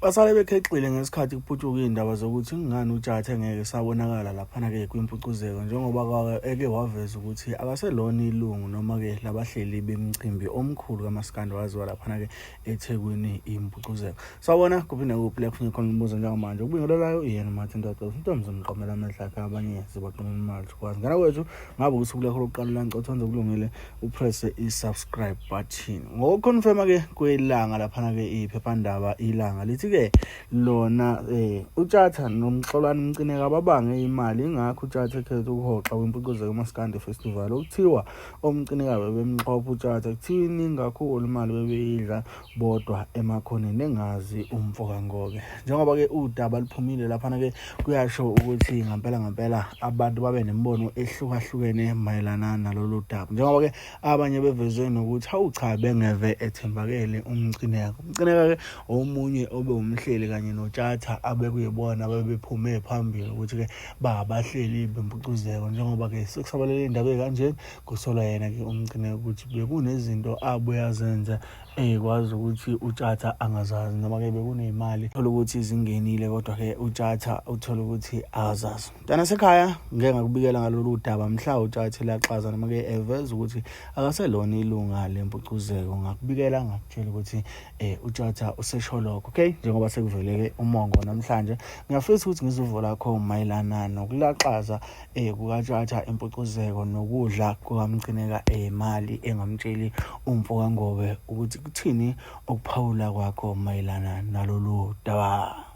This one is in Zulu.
Basale bekhexile ngesikhathi kuphutshuka iy'ndaba zokuthi kungani uJathi engeke sabonakala laphana-ke kwimpucuzeko, njengoba eke waveza ukuthi akaselona ilungu noma-ke labahleli bemicimbi omkhulu kamaskandi waziwa laphana-ke eThekwini impucuzeko. Sawubona kuphi nekuphi lapho ngikhona umbuzo njengamanje. Ukubingelelayo yena Martin Ntoto, intombi zomqomela amehla akhe abanye zibaqonela imali kwazi. Ngana kwethu ngabe ukuthi kulekho lokuqala lanxa uthonze kulungile upress i-subscribe button. Ngokuconfirma-ke kwelanga laphana-ke iphephandaba Ilanga lithi-ke lona uJathi noMxolani Mcineka babange imali, ingakho uJathi ekhetha ukuhoxa kwimpucuzeko uMaskandi Festival. Okuthiwa omcineka bebemxhopha uJathi kuthini ingakho imali bebeyidla bodwa emakhoneni engazi umfoka ngobe. Njengoba-ke udaba liphumile laphana-ke kuyasho ukuthi ngampela abantu babe nemibono ehlukahlukene mayelana nalolu daba, njengoba-ke abanye bevezwe nokuthi hawu cha bengeve ethembakele umcineka-ke omunye obe umhleli kanye noJathi abekuyibona bebephume phambili ukuthi-ke babahleli bempucuzeko. Njengoba-ke sekusabalele indaba ekanjeni kusolwa yena-ke umcineka ukuthi bekunezinto abuye azenze ekwazi ukuthi uJathi angazazi, noma-ke bekuney'mali thola ukuthi zingenile kodwa-ke uJathi uthola ukuthi akazazi. Mntana sekhaya ngeke ngakubikela ngalolu daba mhla uJathi laxaza noma-ke eveza ukuthi akaselona ilunga lempucuzeko. Ngakubikela ngakutshela ukuthi uJathi usesho lokho, okay, njengoba sekuveleke umongo namhlanje. Ngiyafisa ukuthi ngizuvo lakho mayelana nokulaxaza kukaJathi impucuzeko nokudla kukamcineka imali engamtsheli umfoka ngobe ukuthi kuthini ukuphawula kwakho mayelana nalolu daba.